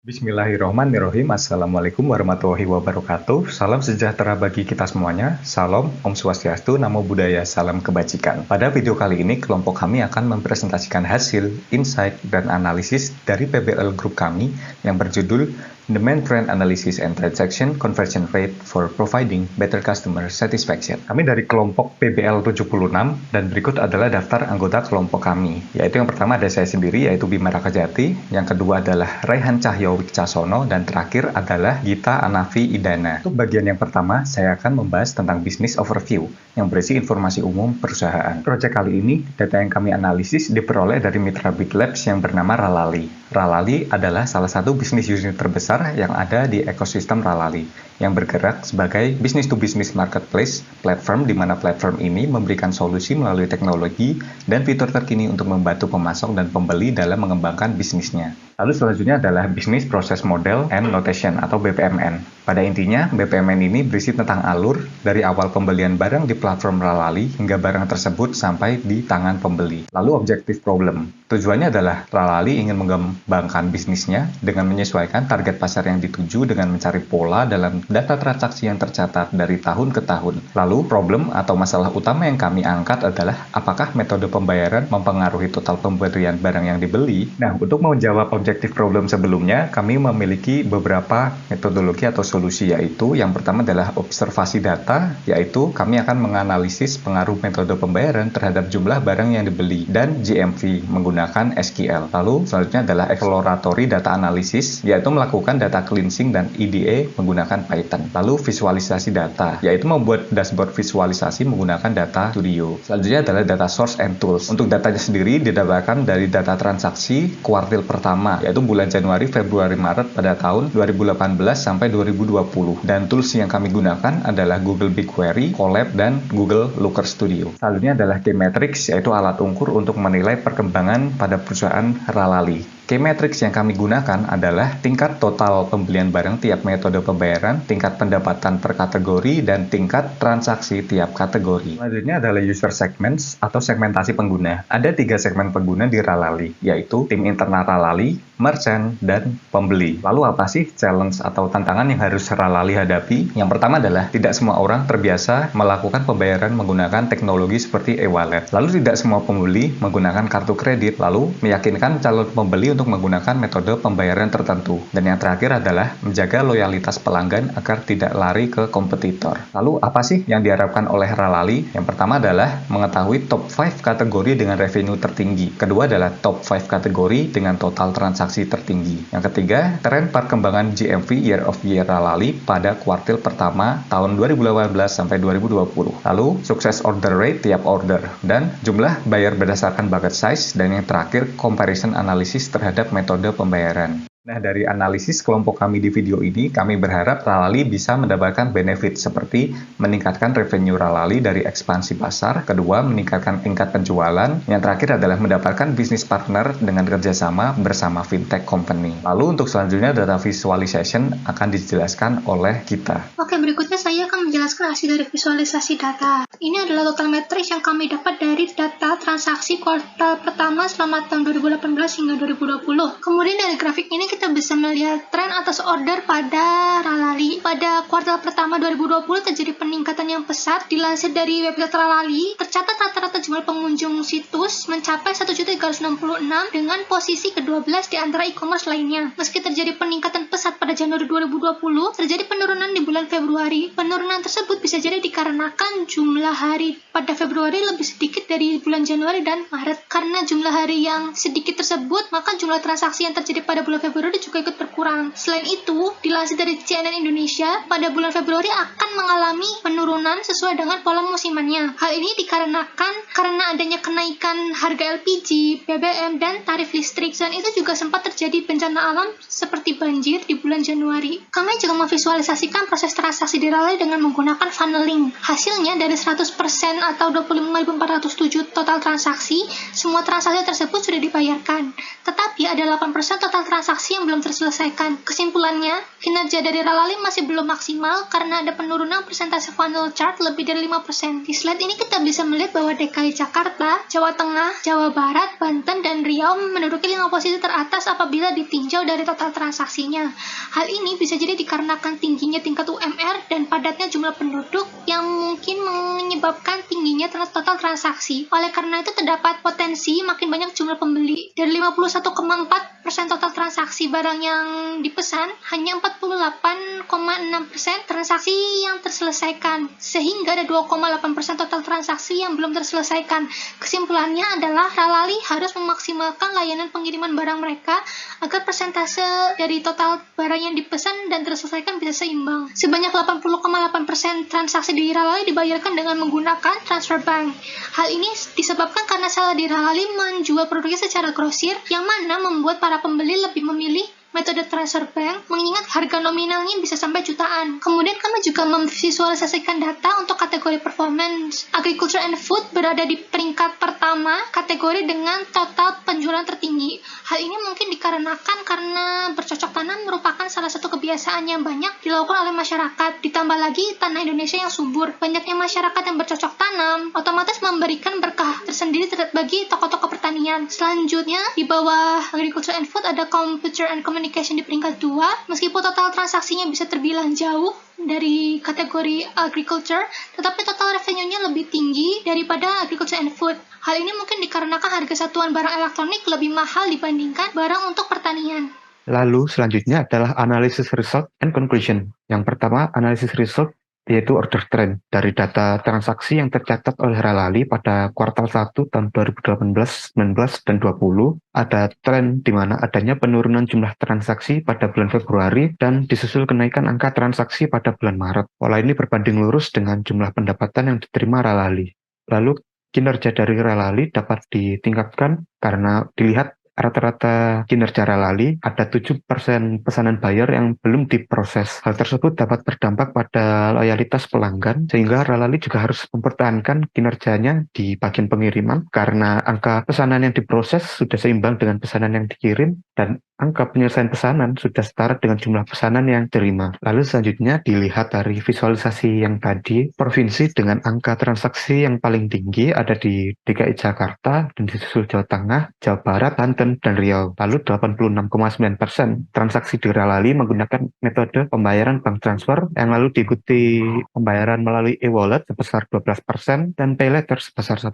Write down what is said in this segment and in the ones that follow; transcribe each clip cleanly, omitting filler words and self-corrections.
Bismillahirrohmanirrohim. Assalamualaikum warahmatullahi wabarakatuh. Salam sejahtera bagi kita semuanya. Salam, Om Swastiastu, Namo Buddhaya, Salam Kebajikan. Pada video kali ini, kelompok kami akan mempresentasikan hasil, insight, dan analisis dari PBL Group kami yang berjudul Demand Trend Analysis and Transaction Conversion Rate for Providing Better Customer Satisfaction. Kami dari kelompok PBL 76 dan berikut adalah daftar anggota kelompok kami. Yaitu yang pertama ada saya sendiri, yaitu Bima Rakajati. Yang kedua adalah Raihan Cahyo Wicaksono, dan terakhir adalah Gita Anafi Idana. Untuk bagian yang pertama, saya akan membahas tentang business overview yang berisi informasi umum perusahaan. Proyek kali ini, data yang kami analisis diperoleh dari mitra Big Labs yang bernama Ralali. Ralali adalah salah satu bisnis unit terbesar yang ada di ekosistem Ralali, yang bergerak sebagai business-to-business marketplace platform, di mana platform ini memberikan solusi melalui teknologi dan fitur terkini untuk membantu pemasok dan pembeli dalam mengembangkan bisnisnya. Lalu selanjutnya adalah Business Process Model and Notation atau BPMN. Pada intinya, BPMN ini berisi tentang alur dari awal pembelian barang di platform Ralali hingga barang tersebut sampai di tangan pembeli. Lalu Objective Problem. Tujuannya adalah Ralali ingin mengembangkan bisnisnya dengan menyesuaikan target pasar yang dituju dengan mencari pola dalam data transaksi yang tercatat dari tahun ke tahun. Lalu problem atau masalah utama yang kami angkat adalah apakah metode pembayaran mempengaruhi total pembelian barang yang dibeli. Nah, untuk menjawab objective problem sebelumnya, kami memiliki beberapa metodologi atau solusi, yaitu yang pertama adalah observasi data, yaitu kami akan menganalisis pengaruh metode pembayaran terhadap jumlah barang yang dibeli, dan GMV menggunakan SQL. Lalu selanjutnya adalah exploratory data analysis, yaitu melakukan data cleansing dan EDA menggunakan Python. Lalu visualisasi data, yaitu membuat dashboard visualisasi menggunakan data studio. Selanjutnya adalah data source and tools. Untuk datanya sendiri didapatkan dari data transaksi kuartil pertama, yaitu bulan Januari, Februari, Maret pada tahun 2018 sampai 2020. Dan tools yang kami gunakan adalah Google BigQuery, Colab, dan Google Looker Studio. Selanjutnya adalah Keymetrics, yaitu alat ukur untuk menilai perkembangan pada perusahaan Ralali. Keymetrics yang kami gunakan adalah tingkat total pembelian barang tiap metode pembayaran, tingkat pendapatan per kategori, dan tingkat transaksi tiap kategori. Selanjutnya adalah user segments atau segmentasi pengguna. Ada 3 segmen pengguna di Ralali, yaitu tim internal Ralali, merchant, dan pembeli. Lalu apa sih challenge atau tantangan yang harus Ralali hadapi? Yang pertama adalah tidak semua orang terbiasa melakukan pembayaran menggunakan teknologi seperti e-wallet. Lalu tidak semua pembeli menggunakan kartu kredit. Lalu meyakinkan calon pembeli untuk menggunakan metode pembayaran tertentu. Dan yang terakhir adalah menjaga loyalitas pelanggan agar tidak lari ke kompetitor. Lalu apa sih yang diharapkan oleh Ralali? Yang pertama adalah mengetahui top 5 kategori dengan revenue tertinggi. Kedua adalah top 5 kategori dengan total transaksi tertinggi. Yang ketiga, tren perkembangan GMV year of year Ralali pada kuartil pertama tahun 2018 sampai 2020. Lalu sukses order rate tiap order, dan jumlah buyer berdasarkan bucket size, dan yang terakhir comparison analisis terhadap metode pembayaran. Nah, dari analisis kelompok kami di video ini, kami berharap Ralali bisa mendapatkan benefit seperti meningkatkan revenue Ralali dari ekspansi pasar, kedua, meningkatkan tingkat penjualan, yang terakhir adalah mendapatkan bisnis partner dengan kerjasama bersama fintech company. Lalu untuk selanjutnya data visualization akan dijelaskan oleh kita. Oke, berikutnya saya akan menjelaskan hasil dari visualisasi data. Ini adalah total matrix yang kami dapat dari data transaksi kuartal pertama selama tahun 2018 hingga 2020. Kemudian dari grafik ini kita bisa melihat tren atas order pada Ralali. Pada kuartal pertama 2020 terjadi peningkatan yang pesat. Dilansir dari website Ralali, tercatat rata-rata jumlah pengunjung situs mencapai 1.366 dengan posisi ke-12 di antara e-commerce lainnya. Meski terjadi peningkatan pesat pada Januari 2020, terjadi penurunan di bulan Februari. Penurunan tersebut bisa jadi dikarenakan jumlah hari pada Februari lebih sedikit dari bulan Januari dan Maret. Karena jumlah hari yang sedikit tersebut, maka jumlah transaksi yang terjadi pada bulan Februari juga ikut berkurang. Selain itu, dilansir dari CNN Indonesia, pada bulan Februari akan mengalami penurunan sesuai dengan pola musimannya. Hal ini dikarenakan karena adanya kenaikan harga LPG, BBM, dan tarif listrik. Selain itu juga sempat terjadi bencana alam seperti banjir di bulan Januari. Kami juga memvisualisasikan proses transaksi di Rallye dengan menggunakan funneling. Hasilnya dari 100% atau 25.407 total transaksi, semua transaksi tersebut sudah dibayarkan. Tetapi ada 8% total transaksi yang belum terselesaikan. Kesimpulannya, kinerja dari Rallye masih belum maksimal karena ada penurunan persentase funnel chart lebih dari 5%. Di slide ini kita bisa melihat bahwa DKI Jakarta, Jawa Tengah, Jawa Barat, Banten, dan Riau menduduki 5 posisi teratas apabila ditinjau dari total transaksinya. Hal ini bisa jadi dikarenakan tingginya tingkat UMR dan padatnya jumlah penduduk yang mungkin menyebabkan tingginya total transaksi. Oleh karena itu terdapat potensi makin banyak jumlah pembeli. Dari 51,4% total transaksi barang yang dipesan, hanya 48,6% transaksi yang terselesaikan, sehingga ada 2,8% total transaksi yang belum terselesaikan. Kesimpulannya adalah Rallye harus memaksimalkan layanan pengiriman barang mereka agar persentase dari total barang yang dipesan dan terselesaikan bisa seimbang. Sebanyak 80,8% transaksi di Rallye dibayarkan dengan menggunakan transfer bank. Hal ini disebabkan karena seller di Rallye menjual produknya secara grosir, yang mana membuat para pembeli lebih memilih metode transfer bank mengingat harga nominalnya bisa sampai jutaan. Kemudian kami juga memvisualisasikan data untuk kategori performance. Agriculture and food berada di peringkat pertama kategori dengan total penjualan tertinggi. Hal ini mungkin dikarenakan karena bercocok tanam merupakan salah satu kebiasaan yang banyak dilakukan oleh masyarakat. Ditambah lagi tanah Indonesia yang subur. Banyaknya masyarakat yang bercocok tanam otomatis memberikan berkah tersendiri bagi toko-toko pertanian. Selanjutnya di bawah agriculture and food ada computer and communication di peringkat 2. Meskipun total transaksinya bisa terbilang jauh dari kategori agriculture, tetapi total revenue-nya lebih tinggi daripada agriculture and food. Hal ini mungkin dikarenakan harga satuan barang elektronik lebih mahal dibandingkan barang untuk pertanian. Lalu selanjutnya adalah analysis result and conclusion. Yang pertama, analisis result yaitu order trend dari data transaksi yang tercatat oleh Rallye pada kuartal 1 tahun 2018, 19, dan 20. Ada tren di mana adanya penurunan jumlah transaksi pada bulan Februari dan disusul kenaikan angka transaksi pada bulan Maret. Pola ini berbanding lurus dengan jumlah pendapatan yang diterima Rallye. Lalu kinerja dari Rallye dapat ditingkatkan karena dilihat rata-rata kinerja Rallye ada 7% pesanan buyer yang belum diproses. Hal tersebut dapat berdampak pada loyalitas pelanggan, sehingga Rallye juga harus mempertahankan kinerjanya di bagian pengiriman karena angka pesanan yang diproses sudah seimbang dengan pesanan yang dikirim dan angka penyelesaian pesanan sudah setara dengan jumlah pesanan yang diterima. Lalu selanjutnya dilihat dari visualisasi yang tadi, provinsi dengan angka transaksi yang paling tinggi ada di DKI Jakarta dan disusul Jawa Tengah, Jawa Barat, Banten, dan Riau. Lalu 86,9% transaksi di Rallye menggunakan metode pembayaran bank transfer yang lalu diikuti pembayaran melalui e-wallet sebesar 12% dan pay later sebesar 1%.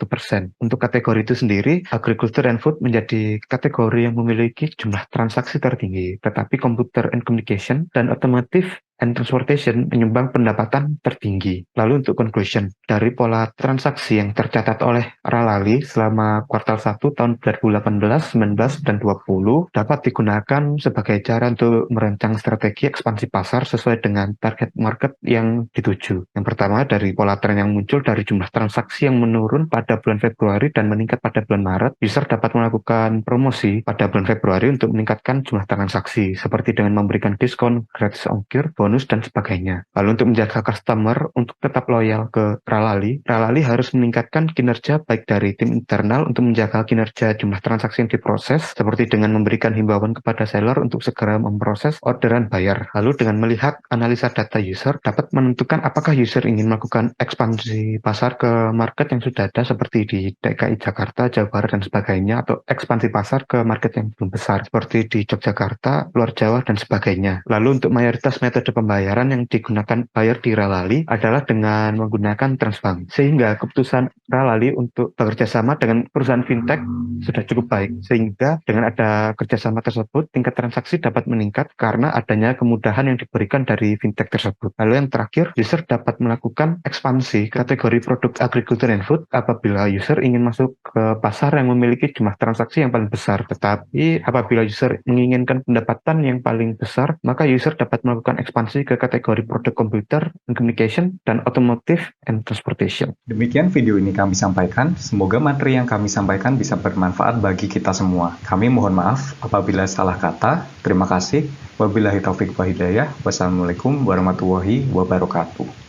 Untuk kategori itu sendiri, agriculture and food menjadi kategori yang memiliki jumlah transaksi tertinggi, tetapi computer and communication dan automotive and transportation menyumbang pendapatan tertinggi. Lalu untuk conclusion, dari pola transaksi yang tercatat oleh Rallye selama kuartal 1 tahun 2018, 19, dan 20 dapat digunakan sebagai cara untuk merancang strategi ekspansi pasar sesuai dengan target market yang dituju. Yang pertama, dari pola tren yang muncul dari jumlah transaksi yang menurun pada bulan Februari dan meningkat pada bulan Maret, user dapat melakukan promosi pada bulan Februari untuk meningkatkan jumlah transaksi, seperti dengan memberikan diskon, gratis ongkir, bonus, dan sebagainya. Lalu untuk menjaga customer untuk tetap loyal ke Rallye harus meningkatkan kinerja baik dari tim internal untuk menjaga kinerja jumlah transaksi yang diproses, seperti dengan memberikan himbauan kepada seller untuk segera memproses orderan buyer. Lalu dengan melihat analisa data user, dapat menentukan apakah user ingin melakukan ekspansi pasar ke market yang sudah ada seperti di DKI Jakarta, Jawa Barat, dan sebagainya, atau ekspansi pasar ke market yang belum besar seperti di Yogyakarta, luar Jawa, dan sebagainya. Lalu untuk mayoritas metode pembayaran yang digunakan buyer di Rallye adalah dengan menggunakan Transbank, sehingga keputusan Rallye untuk bekerja sama dengan perusahaan fintech sudah cukup baik, sehingga dengan ada kerjasama tersebut tingkat transaksi dapat meningkat karena adanya kemudahan yang diberikan dari fintech tersebut. Lalu yang terakhir, user dapat melakukan ekspansi kategori produk agriculture and food apabila user ingin masuk ke pasar yang memiliki jumlah transaksi yang paling besar. Tetapi apabila user menginginkan pendapatan yang paling besar, maka user dapat melakukan ekspansi masih ke kategori produk komputer, and communication, dan automotive and transportation. Demikian video ini kami sampaikan. Semoga materi yang kami sampaikan bisa bermanfaat bagi kita semua. Kami mohon maaf apabila salah kata. Terima kasih. Wabillahi taufiq wa hidayah. Wassalamualaikum warahmatullahi wabarakatuh.